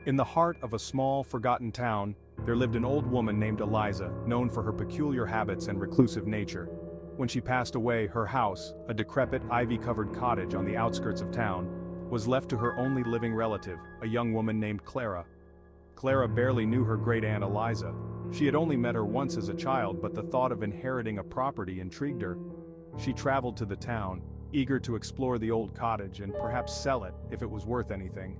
In the heart of a small, forgotten town, there lived an old woman named Eliza, known for her peculiar habits and reclusive nature. When she passed away, her house, a decrepit, ivy-covered cottage on the outskirts of town, was left to her only living relative, a young woman named Clara. Clara barely knew her great-aunt Eliza. She had only met her once as a child, but the thought of inheriting a property intrigued her. She traveled to the town, eager to explore the old cottage and perhaps sell it if it was worth anything.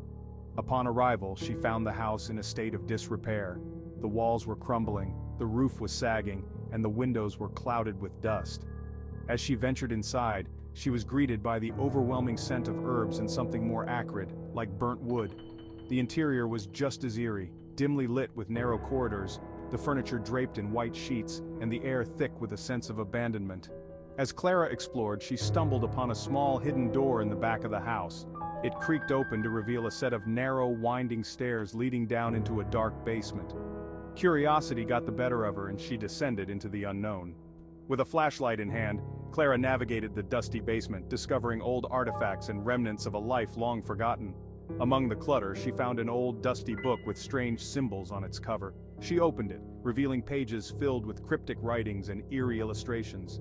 Upon arrival, she found the house in a state of disrepair. The walls were crumbling, the roof was sagging, and the windows were clouded with dust. As she ventured inside, she was greeted by the overwhelming scent of herbs and something more acrid, like burnt wood. The interior was just as eerie, dimly lit with narrow corridors, the furniture draped in white sheets, and the air thick with a sense of abandonment. As Clara explored, she stumbled upon a small hidden door in the back of the house. It creaked open to reveal a set of narrow, winding stairs leading down into a dark basement. Curiosity got the better of her and she descended into the unknown. With a flashlight in hand, Clara navigated the dusty basement, discovering old artifacts and remnants of a life long forgotten. Among the clutter, she found an old, dusty book with strange symbols on its cover. She opened it, revealing pages filled with cryptic writings and eerie illustrations.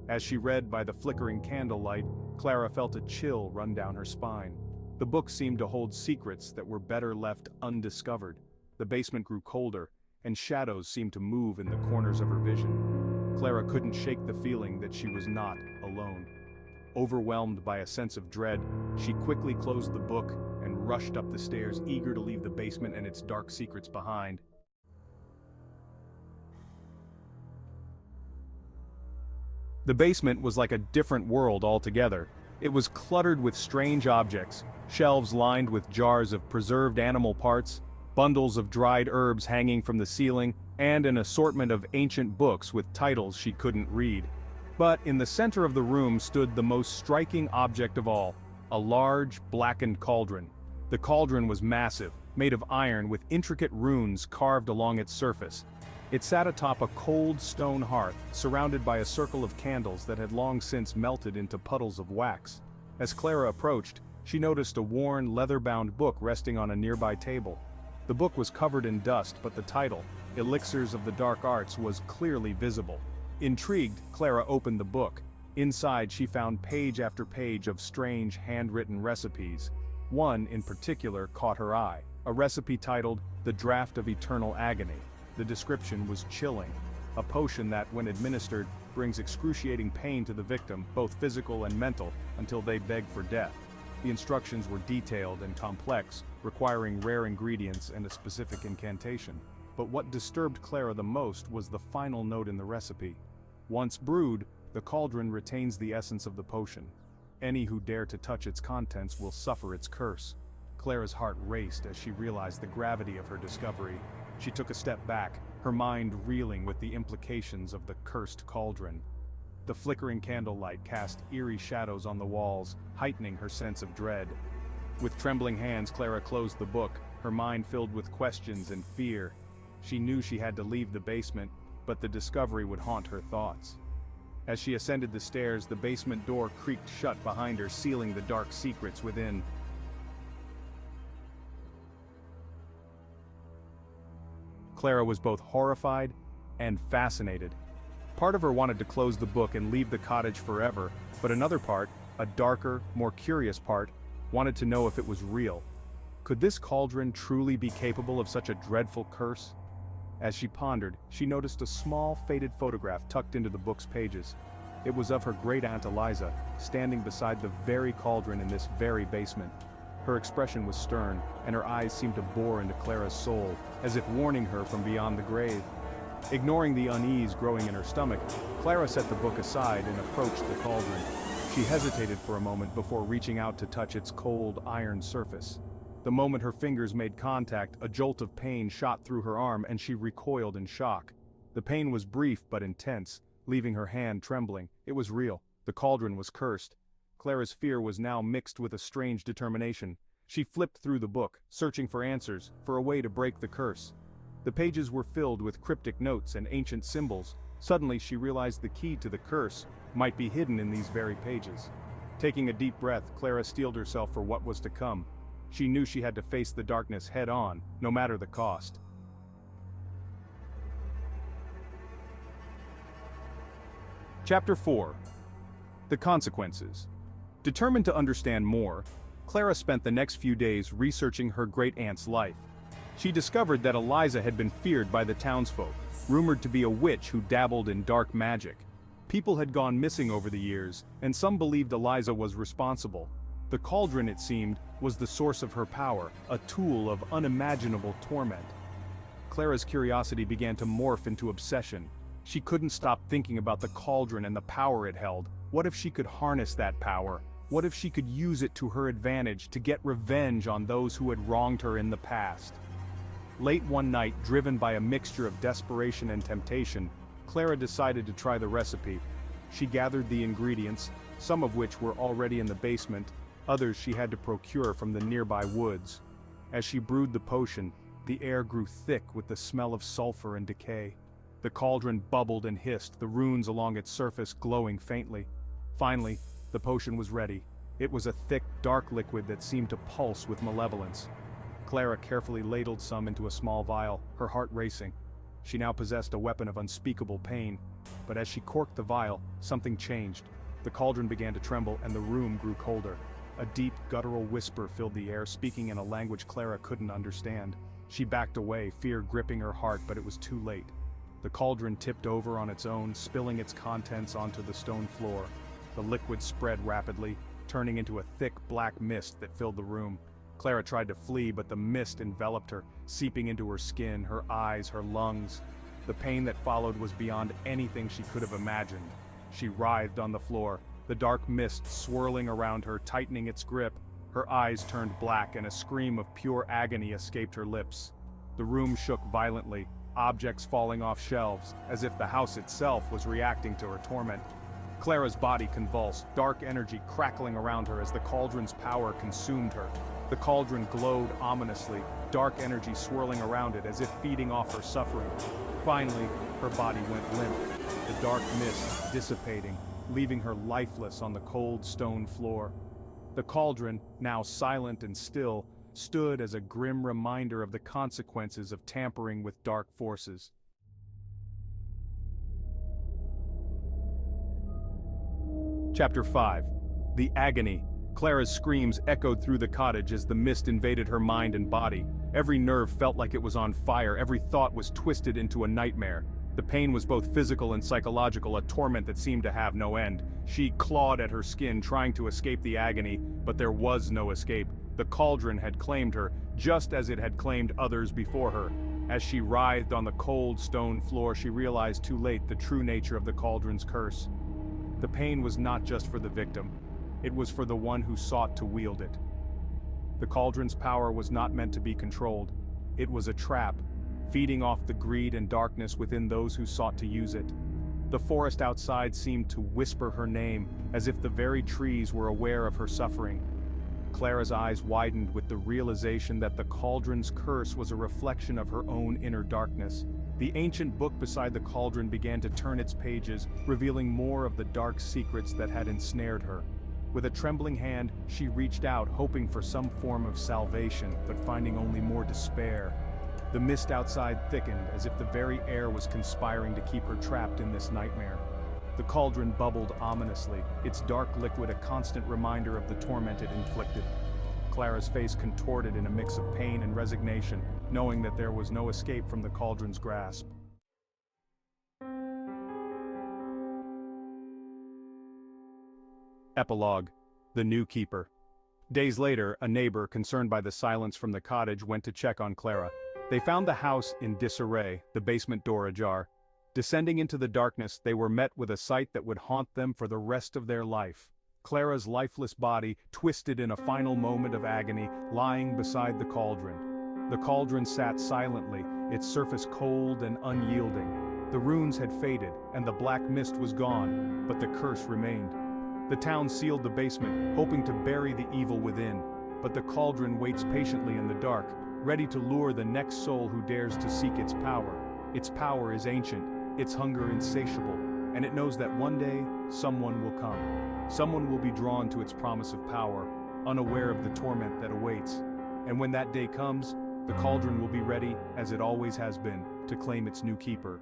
As she read by the flickering candlelight, Clara felt a chill run down her spine. The book seemed to hold secrets that were better left undiscovered. The basement grew colder, and shadows seemed to move in the corners of her vision. Clara couldn't shake the feeling that she was not alone. Overwhelmed by a sense of dread, she quickly closed the book and rushed up the stairs, eager to leave the basement and its dark secrets behind. The basement was like a different world altogether. It was cluttered with strange objects, shelves lined with jars of preserved animal parts, bundles of dried herbs hanging from the ceiling, and an assortment of ancient books with titles she couldn't read. But in the center of the room stood the most striking object of all, a large, blackened cauldron. The cauldron was massive, made of iron with intricate runes carved along its surface. It sat atop a cold stone hearth, surrounded by a circle of candles that had long since melted into puddles of wax. As Clara approached, she noticed a worn, leather-bound book resting on a nearby table. The book was covered in dust, but the title, Elixirs of the Dark Arts, was clearly visible. Intrigued, Clara opened the book. Inside, she found page after page of strange, handwritten recipes. One, in particular, caught her eye, a recipe titled, The Draught of Eternal Agony. The description was chilling, a potion that, when administered, brings excruciating pain to the victim, both physical and mental, until they beg for death. The instructions were detailed and complex, requiring rare ingredients and a specific incantation. But what disturbed Clara the most was the final note in the recipe. Once brewed, the cauldron retains the essence of the potion. Any who dare to touch its contents will suffer its curse. Clara's heart raced as she realized the gravity of her discovery. She took a step back, her mind reeling with the implications of the cursed cauldron. The flickering candlelight cast eerie shadows on the walls, heightening her sense of dread. With trembling hands, Clara closed the book, her mind filled with questions and fear. She knew she had to leave the basement, but the discovery would haunt her thoughts. As she ascended the stairs, the basement door creaked shut behind her, sealing the dark secrets within. Clara was both horrified and fascinated. Part of her wanted to close the book and leave the cottage forever, but another part, a darker, more curious part, wanted to know if it was real. Could this cauldron truly be capable of such a dreadful curse? As she pondered, she noticed a small, faded photograph tucked into the book's pages. It was of her great-aunt Eliza, standing beside the very cauldron in this very basement. Her expression was stern, and her eyes seemed to bore into Clara's soul, as if warning her from beyond the grave. Ignoring the unease growing in her stomach, Clara set the book aside and approached the cauldron. She hesitated for a moment before reaching out to touch its cold, iron surface. The moment her fingers made contact, a jolt of pain shot through her arm and she recoiled in shock. The pain was brief but intense, leaving her hand trembling. It was real. The cauldron was cursed. Clara's fear was now mixed with a strange determination. She flipped through the book, searching for answers, for a way to break the curse. The pages were filled with cryptic notes and ancient symbols. Suddenly she realized the key to the curse might be hidden in these very pages. Taking a deep breath, Clara steeled herself for what was to come. She knew she had to face the darkness head-on, no matter the cost. Chapter 4. The Consequences. Determined to understand more, Clara spent the next few days researching her great-aunt's life. She discovered that Eliza had been feared by the townsfolk, rumored to be a witch who dabbled in dark magic. People had gone missing over the years, and some believed Eliza was responsible. The cauldron, it seemed, was the source of her power, a tool of unimaginable torment. Clara's curiosity began to morph into obsession. She couldn't stop thinking about the cauldron and the power it held. What if she could harness that power? What if she could use it to her advantage to get revenge on those who had wronged her in the past? Late one night, driven by a mixture of desperation and temptation, Clara decided to try the recipe. She gathered the ingredients, some of which were already in the basement, others she had to procure from the nearby woods. As she brewed the potion, the air grew thick with the smell of sulfur and decay. The cauldron bubbled and hissed, the runes along its surface glowing faintly. Finally, the potion was ready. It was a thick, dark liquid that seemed to pulse with malevolence. Clara carefully ladled some into a small vial, her heart racing. She now possessed a weapon of unspeakable pain. But as she corked the vial, something changed. The cauldron began to tremble and the room grew colder. A deep, guttural whisper filled the air, speaking in a language Clara couldn't understand. She backed away, fear gripping her heart, but it was too late. The cauldron tipped over on its own, spilling its contents onto the stone floor. The liquid spread rapidly, turning into a thick, black mist that filled the room. Clara tried to flee, but the mist enveloped her, seeping into her skin, her eyes, her lungs. The pain that followed was beyond anything she could have imagined. She writhed on the floor, the dark mist swirling around her, tightening its grip. Her eyes turned black and a scream of pure agony escaped her lips. The room shook violently, objects falling off shelves, as if the house itself was reacting to her torment. Clara's body convulsed, dark energy crackling around her as the cauldron's power consumed her. The cauldron glowed ominously, dark energy swirling around it as if feeding off her suffering. Finally, her body went limp, the dark mist dissipating, leaving her lifeless on the cold stone floor. The cauldron, now silent and still, stood as a grim reminder of the consequences of tampering with dark forces. Chapter 5. The Agony. Clara's screams echoed through the cottage as the mist invaded her mind and body. Every nerve felt like it was on fire, every thought was twisted into a nightmare. The pain was both physical and psychological, a torment that seemed to have no end. She clawed at her skin, trying to escape the agony, but there was no escape. The cauldron had claimed her, just as it had claimed others before her. As she writhed on the cold stone floor, she realized too late the true nature of the cauldron's curse. The pain was not just for the victim. It was for the one who sought to wield it. The cauldron's power was not meant to be controlled. It was a trap, feeding off the greed and darkness within those who sought to use it. The forest outside seemed to whisper her name, as if the very trees were aware of her suffering. Clara's eyes widened with the realization that the cauldron's curse was a reflection of her own inner darkness. The ancient book beside the cauldron began to turn its pages, revealing more of the dark secrets that had ensnared her. With a trembling hand, she reached out, hoping for some form of salvation, but finding only more despair. The mist outside thickened, as if the very air was conspiring to keep her trapped in this nightmare. The cauldron bubbled ominously, its dark liquid a constant reminder of the torment it inflicted. Clara's face contorted in a mix of pain and resignation, knowing that there was no escape from the cauldron's grasp. Epilogue. The New Keeper. Days later, a neighbor, concerned by the silence from the cottage, went to check on Clara. They found the house in disarray, the basement door ajar. Descending into the darkness, they were met with a sight that would haunt them for the rest of their life. Clara's lifeless body, twisted in a final moment of agony, lying beside the cauldron. The cauldron sat silently, its surface cold and unyielding. The runes had faded, and the black mist was gone, but the curse remained. The town sealed the basement, hoping to bury the evil within, but the cauldron waits patiently in the dark, ready to lure the next soul who dares to seek its power. Its power is ancient, its hunger insatiable, and it knows that one day, someone will come. Someone will be drawn to its promise of power, unaware of the torment that awaits. And when that day comes, the cauldron will be ready, as it always has been, to claim its new keeper.